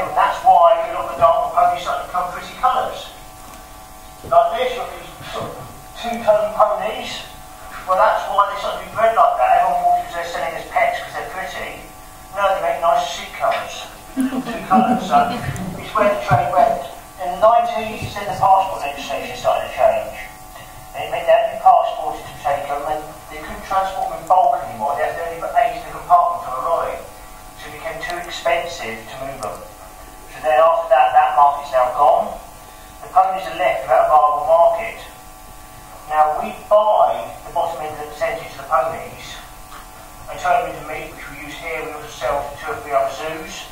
kill them. That's why a lot of the Dartmoor ponies start to become pretty colours. Like this, you've got these sort of two-tone ponies. Well, that's why they start to be bred like that. Everyone thought because they're selling as pets because they're pretty. No, they make nice seat colours. Two colours. So it's where the trade went. In the 90s, then the passport legislation started to change. It meant they had to be passported to take them, and they couldn't transport them in bulk anymore. They had to only put 8 in the compartment on a lorry. So it became too expensive to move them. So then after that, that market's now gone. The ponies are left without a viable market. Now we buy the bottom end of the percentage of the ponies and turn them into meat, which we use here. We also sell to 2 or 3 other zoos.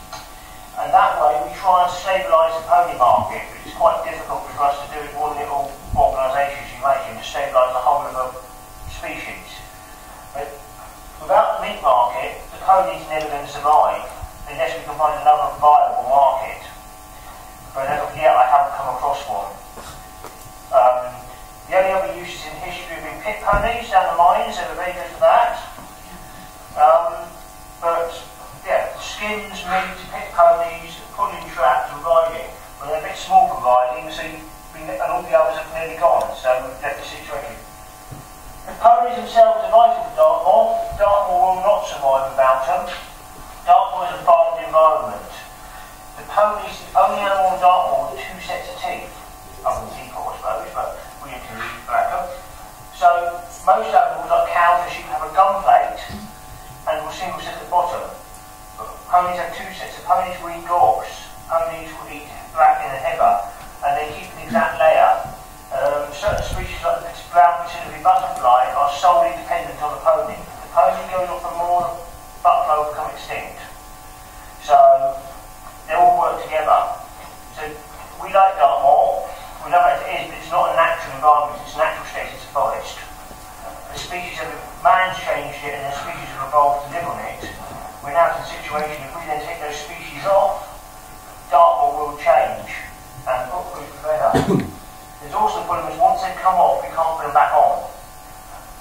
And that way we try and stabilise the pony market, which is quite difficult for us to do with one little organisation, as you imagine, to stabilise the whole of a species. But without the meat market, the pony's never going to survive unless we can find another viable market. But as of yet, I haven't come across one. The only other uses in history have been pit ponies down the mines, they were very good for that. But yeah, skins, meat, pit ponies, pulling traps and riding. Well, they're a bit small for riding, so and all the others have nearly gone, so we've left the situation. The ponies themselves are vital for Dartmoor. Dartmoor will not survive without them. Dartmoor is a farmed environment. The ponies, the only animal in Dartmoor with 2 sets of teeth, other than teapots, I suppose, but we need to read back up. So most animals, like cows and sheep, have a gum plate and a single set at the bottom. But ponies have 2 sets. The ponies will eat gorse. Ponies will eat bracken and heather, and they keep an exact layer. Certain species like the brown pituitary butterfly are solely dependent on the pony. If the pony goes off for more, the buffalo will become extinct. So they all work together. So we like Dartmoor. We love it as it is, but it's not a natural environment. It's a natural state. It's a forest. The species have man's changed it, and the species have evolved to live on it. We're now in a situation, if we then take those species off, Dartmoor will change and look better. There's also the problem is once they've come off, we can't put them back on.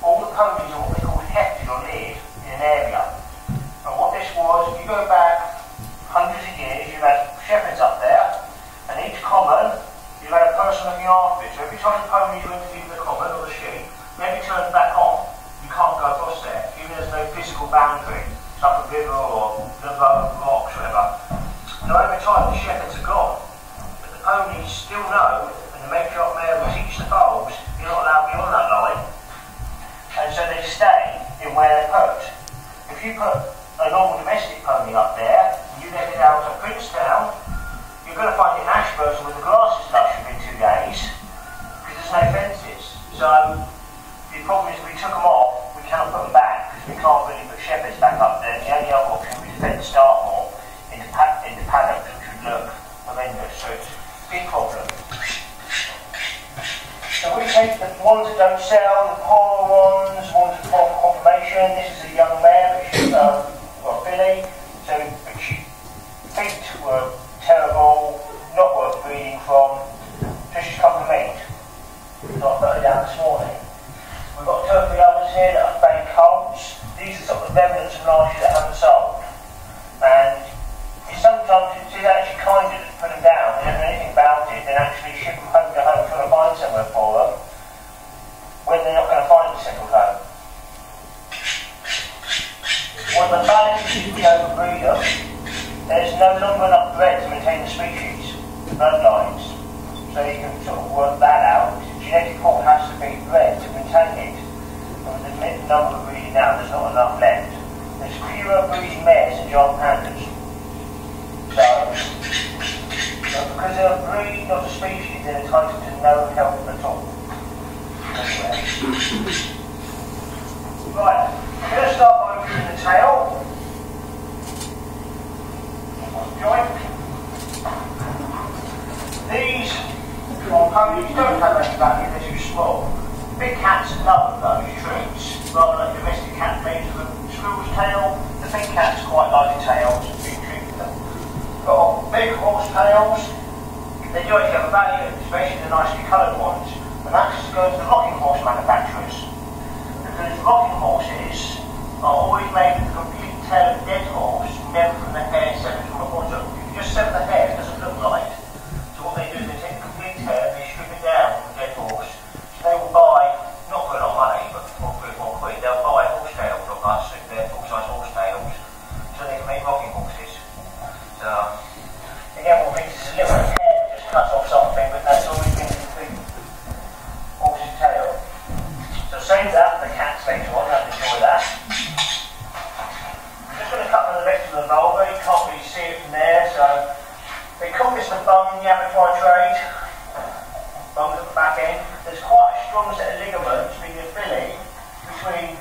All the ponies are what they call hefted or lead in an area. And what this was, if you go back hundreds of years, you've had shepherds up there, and each common, you've had a person looking after it. So every time the ponies went to feed the common or the sheep, maybe turned back on, you can't go across there, even though there's no physical boundary. It's like a river or the rocks or whatever. And over time the shepherds are gone. But the ponies still know, and the matriarch male will teach the foals, you're not allowed beyond that line. And so they stay in where they're put. If you put a normal domestic pony up there, and you let it out at Princetown, you're going to find it in Ashburton with the grass is lush within 2 days, because there's no fences. So the problem is if we took them off, we cannot put them back, because we can't really put shepherds back up there. The only other option would be to fence Dartmoor into paddocks, which would look horrendous. So it's a big problem. So we take the ones that don't sell, the poorer ones for confirmation. This is a young mare, well, filly, so which feet were terrible, not worth breeding from, so she's come to meet. So I put her down this morning. We've got 2 or 3 others here that are fake colts. These are sort of remnants of last year that haven't sold. And sometimes it's actually kinder to put them down, they don't know anything about it, than actually ship them home to home trying to find somewhere for them when they're not going to find a settled home. One of the balances if we overbreed them, there's no longer enough bred to maintain the species, the bloodlines. So you can sort of work that out. The genetic pool has to be bred to maintain it. And with the number of breeding now, there's not enough left. There's fewer breeding mares than giant pandas. So because they're a breed, not a species, they're entitled to no help at all. Anyway. Right, I'm going to start by reviewing the tail. Joint. These ponies don't have any value, they're too small. Big cats love those treats, rather like domestic cat made of a squirrel's tail. The big cats quite like the tails, big treat for them. Got big horse tails, they do actually have a value, especially the nicely coloured ones, and that just goes to the rocking horse manufacturers. Because rocking horses are always made with the complete tail of a dead horse, never from the hair severed from the bottom. If you just sever the hair, in the abattoir trade, bones at the back end, there's quite a strong set of ligaments being a filling between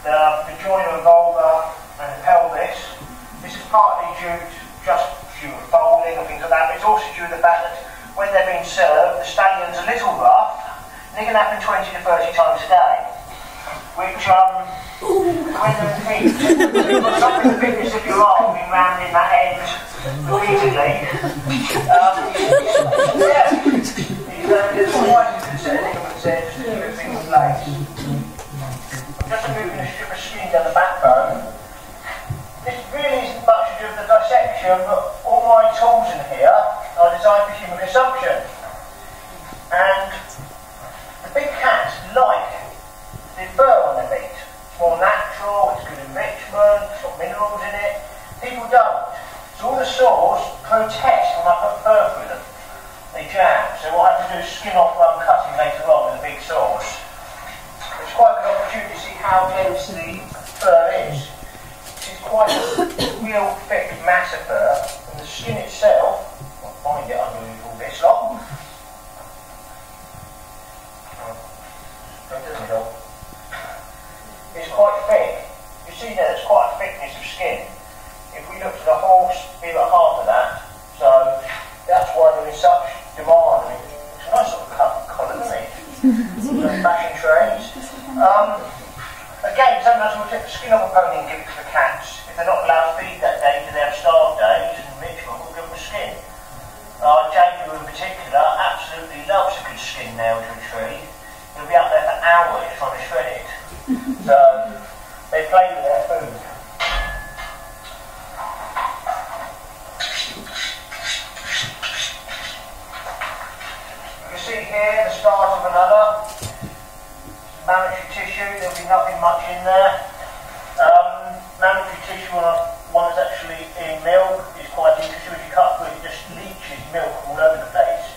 the joint of the vulva and the pelvis. This is partly due to folding and things like that, but it's also due to the fact that when they're being served, the stallion's a little rough, and it can happen 20 to 30 times a day. Which, when they're in heat, you've got something the biggest of your arm being rammed in that end repeatedly. There's quite a good set of ligaments there just to keep everything in place. I'm just removing a strip of skin down the backbone. This really isn't much to do with the dissection, but all my tools in here are designed for human consumption. And the big cats like the fur on their meat. It's more natural, it's good enrichment, it's got minerals in it. People don't. So all the saws protest when I put fur through them. They jam. So what I have to do is skin off what I'm cutting later on with the big saws. It's quite a good opportunity to see how dense the fur is. It's quite a real thick mass of fur, and the skin itself, I'll find it underneath all this lot. It's quite thick. You see there, there's quite a thickness of skin. If we looked at a horse, it'd be about half of that. So that's why they're in such demand. I mean, it's a nice sort of colour, isn't it? Fashion trades. Again, sometimes we'll take the skin off a pony and give it to the cats. If they're not allowed to feed that day, because they have starved days and enrichment, we'll give them the skin. Jaguar in particular absolutely loves a good skin nailed to a tree. He'll be up there for hours trying to shred it. So they play with their food. You can see here the start of another mammary tissue. There'll be nothing much in there. Mammary tissue on one that's actually in milk is quite interesting. If you cut through it, it just leaches milk all over the place.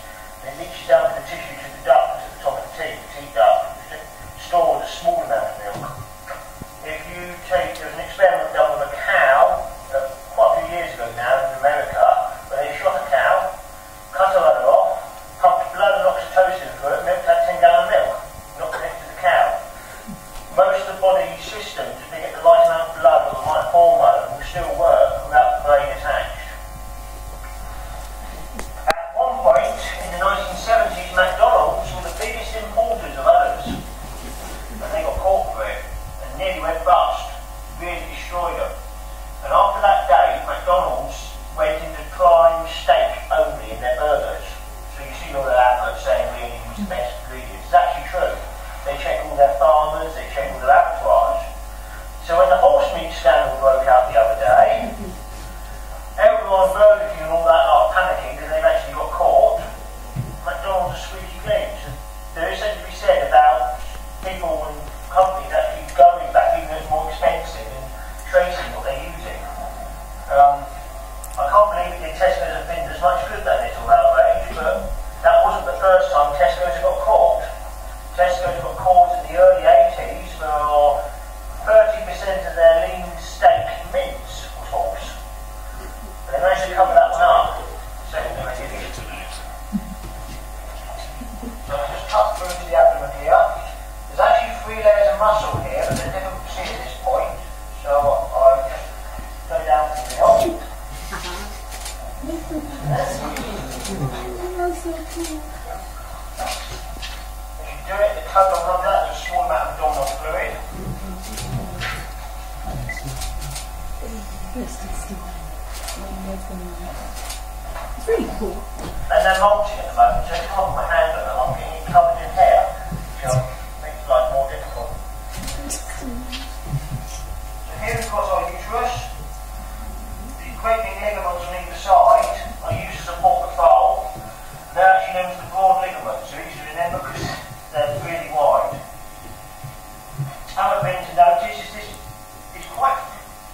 And it leaches down to the tissue to the duct at the top of the teat duct, which stores a small amount of milk. If you take, there's an experiment done with a cow, quite a few years ago now in America, where they shot a cow, cut her udder off, pumped blood and oxytocin through it, milked out 10 gallon of milk, not connected to the cow. Most of the body systems, if they get the right amount of blood or the right hormone, will still work without the brain attached. At one point, in the 1970s, McDonald's were the biggest importers of udders. And they got caught for it and nearly went bust, really destroyed them. And after that day, McDonald's went into prime steak only in their burgers. So you see all their adverts saying we only use the best ingredients. It's actually true. They check all their farmers, they check all their abattoirs. So when the horse meat scandal broke out the other day, everyone, Burger King and all that are panicking because they've actually got caught. McDonald's are squeaky clean. So there is something to be said about people and companies actually going back, even though it's more expensive, and tracing what they're using. I can't believe it did Tesco's and Finders much good, that little outrage, but that wasn't the first time Tesco's got caught. Tesco's got caught in the early 80s for 30% of their lean steak mince was horse. But they managed to cover that one up. So I'll just cut through to the abdomen here. There's actually 3 layers of muscle here, but they're difficult to see at this point. So I'll just go down to the middle. Do it, the total of that, there's a small amount of abdominal fluid. It's really cool. And they're molting at the moment, so if I put my hand on them, I'm getting it covered in hair, which makes life more difficult. So here we've got our uterus. The great big ligaments on either side are used to support the foal. They're actually known as the broad ligaments, so easy to remember because they're really wide. Another thing to notice is this is quite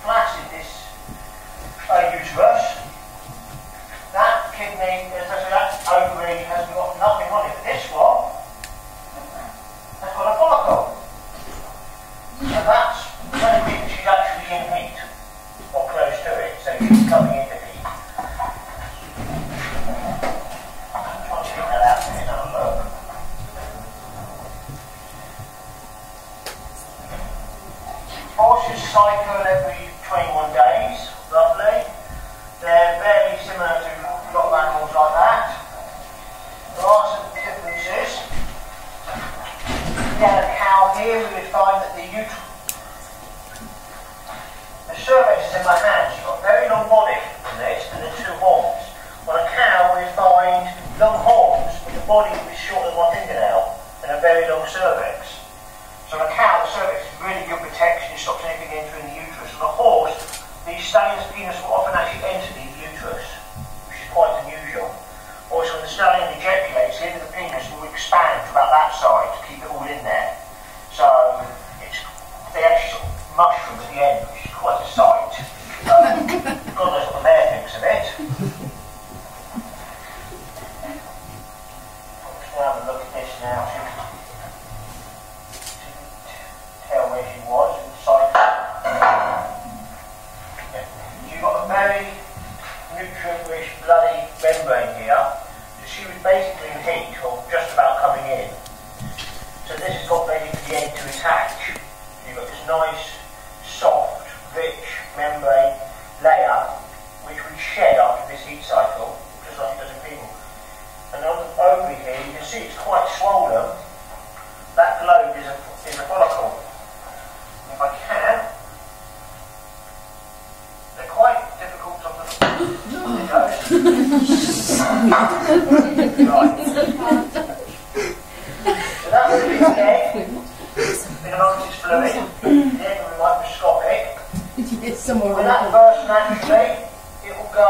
flaccid, this uterus. That kidney, that ovary has got nothing on it, but this one has got a follicle. So that's when it means she's actually in heat, or close to it, so she's coming into heat. nutrient-rich bloody membrane here. She was basically in heat, or just about coming in. So this has got ready for the egg to attach. You've got this nice, soft, rich membrane layer, which would shed after this heat cycle, just like it does in people. And on the ovary here, you can see it's quite swollen. That globe is a follicle. If I can, they're quite difficult to look. There it goes. Right. So that would be the egg in amongst its fluid. The egg will be microscopic. When that bursts naturally, it will go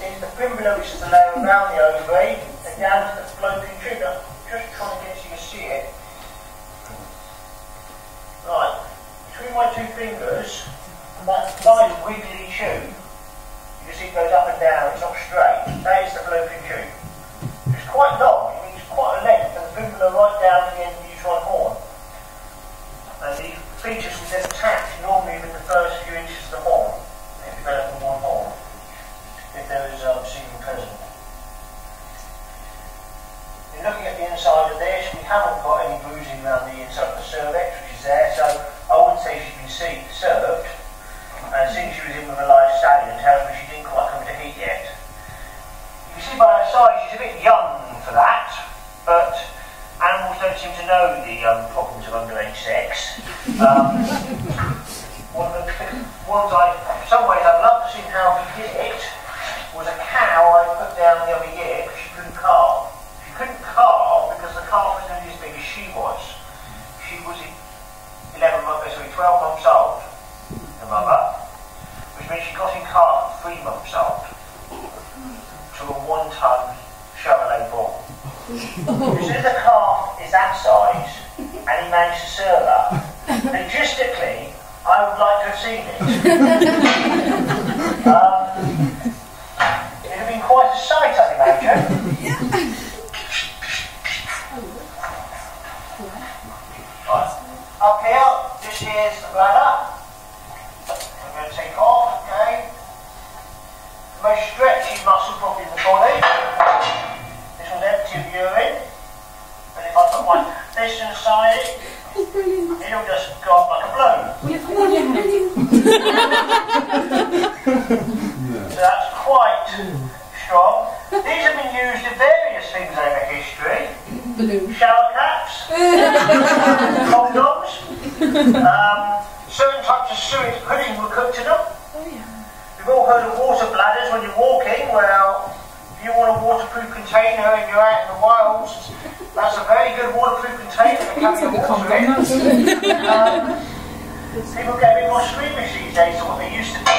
into the fimbrial, which is the layer around the ovary, and down to the fallopian tube. Now, just trying to get so you can see it. Right, between my two fingers, that nice wiggly tube, you can see it goes up and down, it's not straight. That is the fallopian tube. It's quite long, it means quite a length, and the fimbrial right down to the end of the uterine horn. And the features will then attach normally within the first few inches of the horn, if you develop from one horn, if there is semen present. In looking at the inside of this, we haven't got any bruising around the inside of the cervix, which is there, so I wouldn't say she's been served. And since she was in with a live stallion, tells me she didn't quite come to heat yet. You can see by her size, she's a bit young for that, but animals don't seem to know the problems of underage sex. One of the ones in some ways I'd love to see how he did it was a cow I put down the other year because she couldn't calve. She couldn't calve because the calf was nearly as big as she was. She was 12 months old, the mother, which means she got in calf at 3 months old to a 1-ton Chevrolet bull. As soon as the calf is that size and he managed to serve her, logistically, I would like to have seen it. It would have been quite a sight, I'd imagine. Right. Up here, this here's the bladder. I'm going to take off, okay. The most stretchy muscle probably in the body. This one's empty of urine. And if I put my fist inside it, it'll just go up like a balloon. So that's quite strong. These have been used in various things over history. Shower caps, condoms, certain types of sewage pudding were cooked in them. We've all heard of water bladders when you're walking. Well, if you want a waterproof container and you're out in the wilds, that's a very good waterproof container to carry the water in. People get a bit more squeamish these days than what they used to do.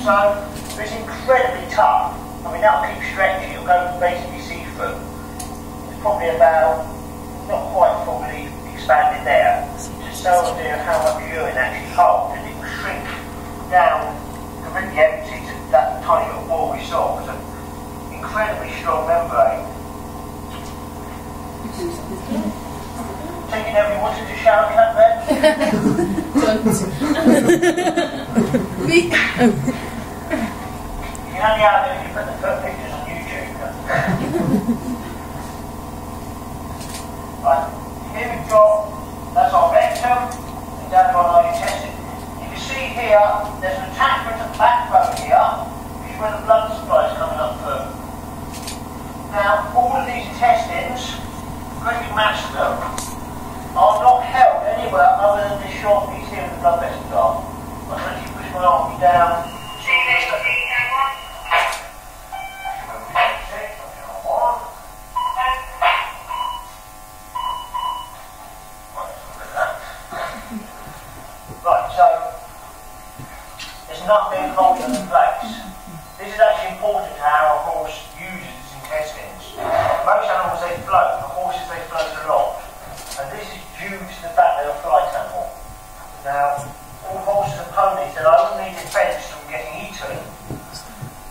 So it's incredibly tough. I mean, that'll keep stretching, it'll go basically see-through. It's probably about, not quite fully expanded there. Just no idea how much urine actually holds, and it will shrink down completely empty to that tiny little ball we saw. It's an incredibly strong membrane. Taking every once into shower cap then? You can only have it if you put the pictures on YouTube. Right, here we've got, that's our rectum, and down to our large intestine. You can see here, there's an attachment to the backbone here, which is where the blood supply is coming up through. Now, all of these intestines, pretty much of them, are not held anywhere other than this short piece here in the blood vessel are. I can actually push my arm down. See this? Right, so there's nothing holding them in place. This is actually important to how a horse uses its intestines. Most animals they float, the horses they float a lot. And this is due to the fact they're a flight animal. Now, all horses and ponies, their only defence from getting eaten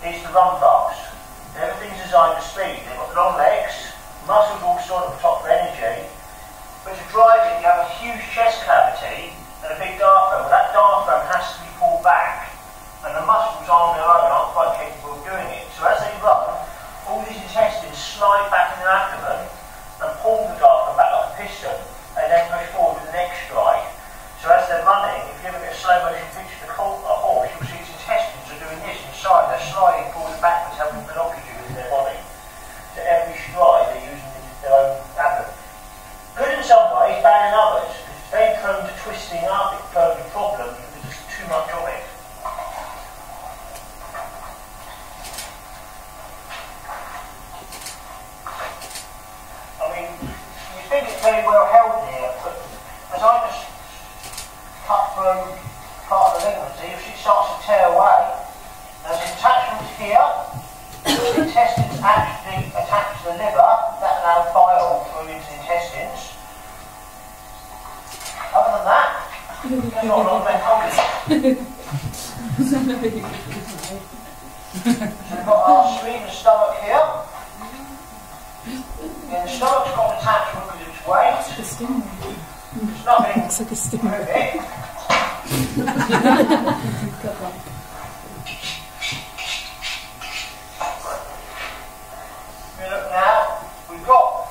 is to run fast. Everything's designed for speed. They've got long legs, muscles all stored at the top for energy, but to drive it you have a huge chest cavity and a big diaphragm. Well, that diaphragm has to be pulled back, and the muscles on their own aren't quite capable of doing it. the intestines actually attach to the liver, that allows bile through into the intestines. Other than that, there's not a lot of left holding. So we've got our spleen and stomach here. And the stomach's got attachment with its weight. There's nothing looks like a sting. with it. If you look now, we've got,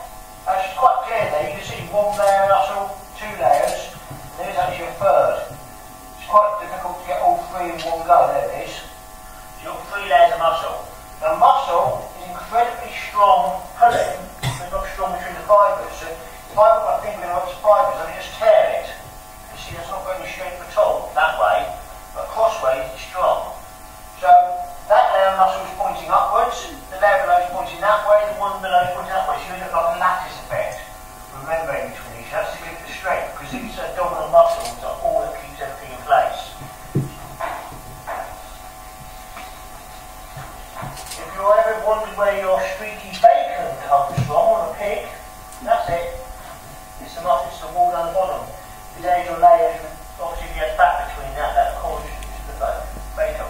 actually quite clear there, you can see one layer of muscle, two layers, and there's actually a third. It's quite difficult to get all three in one go, there it is. So you've got 3 layers of muscle. Now muscle is incredibly strong pulling, but it's not strong between the fibres. So if I put my finger in lots of fibres, I can just tear it. You see, it's not going straight at all, that way, but crossways it's strong. So that layer of muscle is pointing upwards, the layer below is pointing that way, the one below is pointing that way. So you look like a lattice effect. Remembering between each, that's to give it the strength, because these abdominal muscles are all that keeps everything in place. If you're ever wondering where your streaky bacon comes from on a pig, that's it. It's the muscle, it's the wall down the bottom. These age or layers, obviously if you had fat between that, that causes the bacon.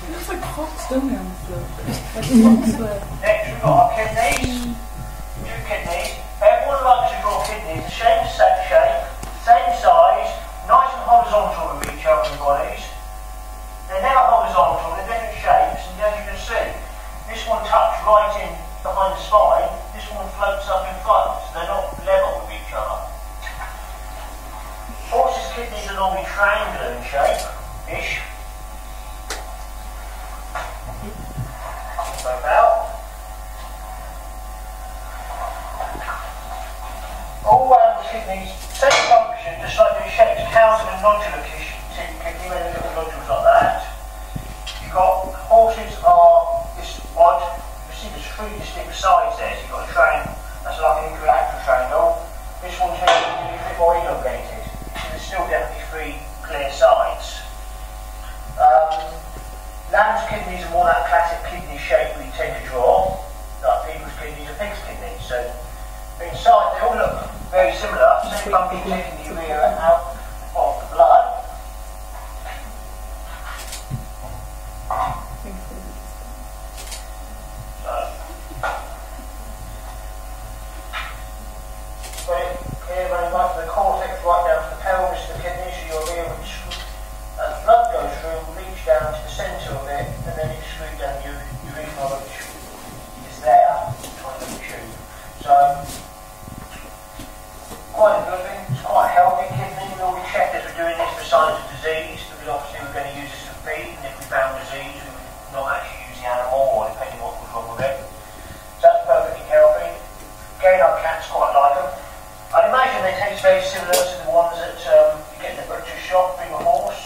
It looks like cocks, don't they, on the floor? Like cocks were... Next we've got our kidneys. 2 kidneys. Everyone likes to draw kidneys, the same shape, same size, nice and horizontal with each other in the bodies. They're never horizontal, they're different shapes, and as you can see, this one tucks right in behind the spine, this one floats up in front, so they're not level with each other. Horses' kidneys are normally triangular in shape-ish. Both out. All animal kidneys, same function, just like the shapes, cows and nodular kidney, when they look at nodules like that. You've got horses are this odd, you see there's 3 distinct sides there, so you've got a triangle, that's like an equilateral triangle. This one's maybe a bit more elongated, so there's still definitely 3 clear sides. Lamb's kidneys are more that classic kidney shape we tend to draw, like people's kidneys or pig's kidneys. So inside they all look very similar, same bumpy taking the urea out of the blood. So got it here very much from the cortex right down to the pelvis of the kidney, so your urea which as blood goes through will reach down to the centre of it and then excrete down the urethra which is there, trying to tube. So quite a good thing, it's quite a healthy kidney. We always check as we're doing this for signs of disease, because obviously we're going to use this for feed, and if we found disease we would not actually use the animal, or depending on what was wrong with it. So that's perfectly healthy. Again, our cats quite like them. I'd imagine they taste very similar to the ones that you get in the butcher shop, bring a horse.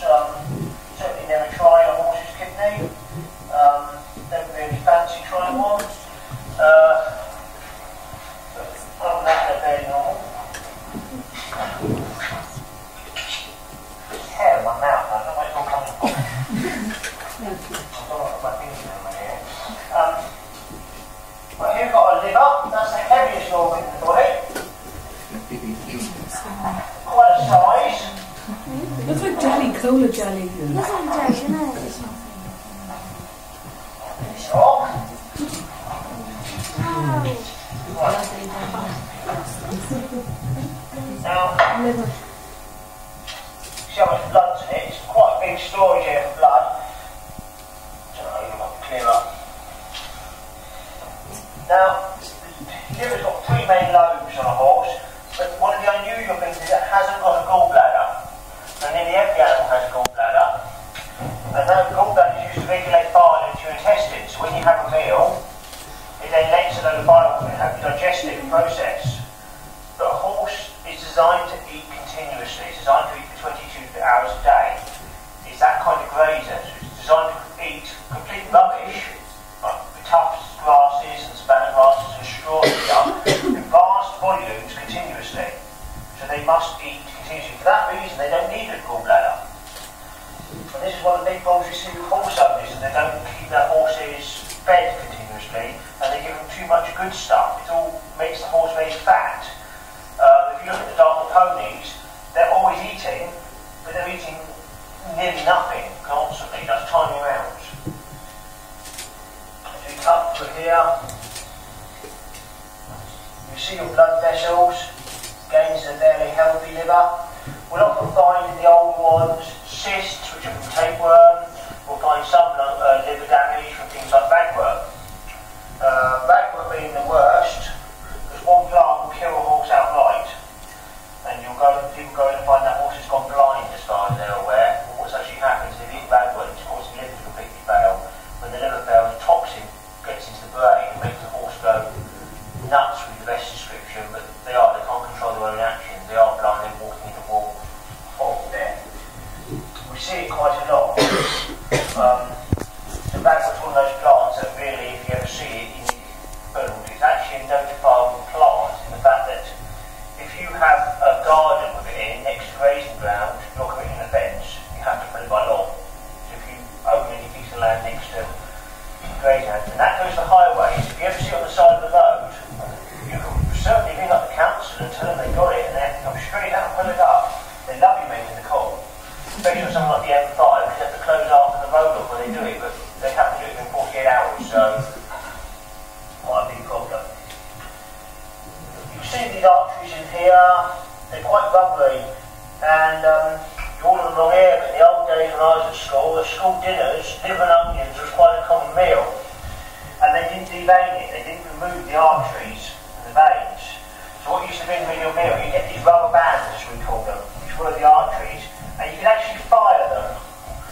Certainly never tried a horse's kidney. Don't really fancy trying one. But other than that, they're very normal. There's hair in my mouth, I don't know where it's all coming from. I don't want to put my fingers in my hair. Right, here we've got a liver. That's the heaviest organ in the body. Quite a size. Looks like jelly, cola jelly. Looks like jelly, doesn't it? Short. Wow. Now, see how much blood's in it. It's quite a big storage area for blood. So you might clear up. Now, the liver's got 3 main lobes on a horse, but one of the unusual things is it hasn't got a gallbladder. So nearly every animal has a gallbladder, and that gallbladder is used to regulate bile into your intestines. So when you have a meal, it then lets a load of bile and have a digestive process. But a horse is designed to eat continuously. It's designed to eat for 22 hours a day. It's that kind of grazing one of the big problems we see with horse owners, and they don't keep their horses fed continuously, and they give them too much good stuff. It all makes the horse very fat. If you look at the Dartmoor ponies, they're always eating, but they're eating nearly nothing constantly, just tiny amounts. So you cut through here, you see your blood vessels, gains a fairly healthy liver. We'll often find in the older ones cysts, which are from tapeworm. We'll find some liver damage from things like ragwort. Ragwort being the worst, because one plant will kill a horse outright. And people go in and find that horse has gone blind as far as they're aware. But what's actually happened is they've eaten ragwort, it's causing the liver to completely fail. When the liver fails, toxin gets into the brain and makes the horse go nuts with the best description, but they can't control their own actions. They are blind, they're walking in the wall of death. We see it quite a lot. So ragwort's one of those plants that really, if you ever see it, you need to it's actually a notifiable plant in the fact that if you have a garden with it in next to grazing ground, you're committing an offence. You have to put it by law. So if you own any piece of land next to grazing ground, and that goes to highways, if you ever see it on the side of the road, you can certainly ring up the council and tell them they got it, and they have to come straight out and pull it up. They love you making the call. Especially on something like the M5, because they have to close after the road off when they do it, but they have to do it in 48 hours, so quite a big problem. You can see these arteries in here, they're quite rubbery, and all of them long here, but in the old days when I was at school, the school dinners, liver and onions was quite a common meal, and they didn't devein it, they didn't remove the arteries and the veins. So what used to be in the middle of your meal, you get these rubber bands, as we call them, which were the arteries, and you can actually fire them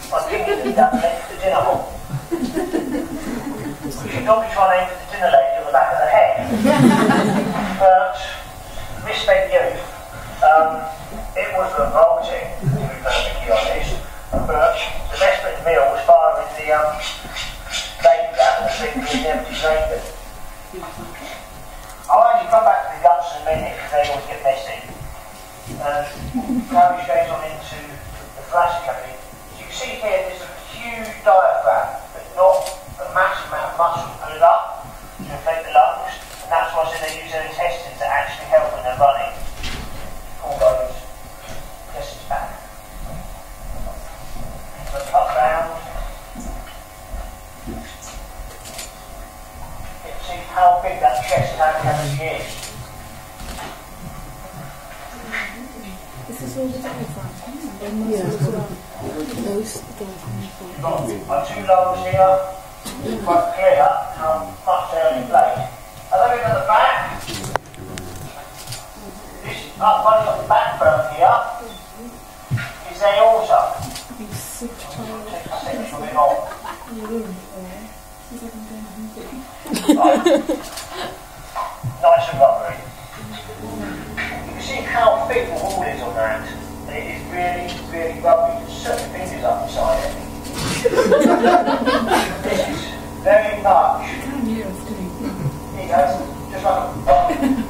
by giving them that length to the dinner hole. You should not be trying to aim for the dinner lady on the back of the head. But, misspent youth, it was revolting, to be perfectly honest, but the best bit of the meal was firing the baby gap and the victory never drained them. I'll actually come back to the guts in a minute because they always get messy. Now we goes on into the thoracic cavity. As you can see here, there's a huge diaphragm, but not a massive amount of muscle to pull it up to inflate the lungs, and that's why they use their intestines to actually help when they're running. Pull those intestines back. So cut round. You can see how big that chest cavity is. This is all the diaphragm. Yeah. Those diaphragm. My two lobes here, quite clear how much they're inflated. As I go to the back, this one of the backbone here is aorta. Take a second from it on. Nice and rubbery. You can see how thick the wall is on that. It is really, really rubbery. You can certainly fingers up inside it. This is very much. Here you go, just like a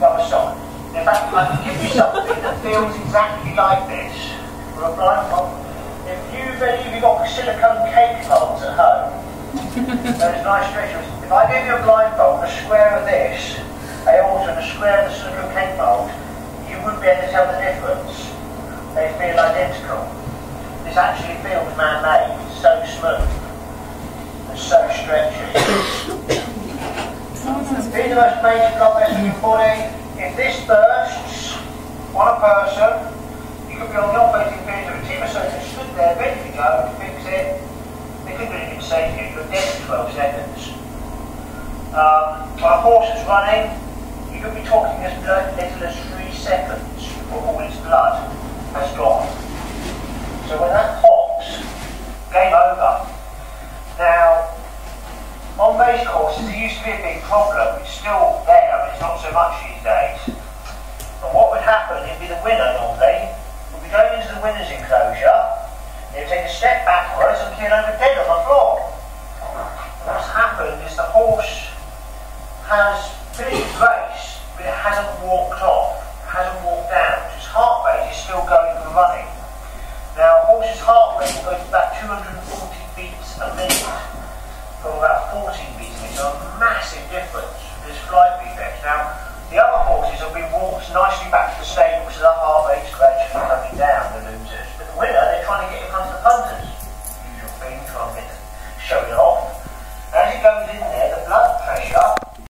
rubber sock. In fact, I can give you something that feels exactly like this for a blindfold. If you've got silicone cake molds at home, those nice stretchers. If I gave you a blindfold, a square of this, aorta and a square of the silicone cake mold, you wouldn't be able to tell the difference. They feel identical. This actually feels man-made. It's so smooth and so stretchy. These are the most major blood vessels in your body. If this bursts on a person, you could be on the operating theatre of a team of surgeons stood there ready to go to fix it. They couldn't really save you. You're dead in 12 seconds. While a horse is running, you could be talking as little as 3 seconds before all its blood has gone. So when that pops, game over. Now, on race courses, it used to be a big problem. It's still there, but it's not so much these days. But what would happen, it'd be the winner normally, would be going into the winner's enclosure, he'd take a step backwards and keel over dead on the floor. And what's happened is the horse has finished its race, but it hasn't walked off, it hasn't walked down. Its heart rate is still going from running. Now, a horse's heart rate will go to about 240 beats a minute from about 14 beats a minute, so a massive difference. There's flight defects. Now, the other horses have been walked nicely back to the stable, so the heart rate's gradually coming down. And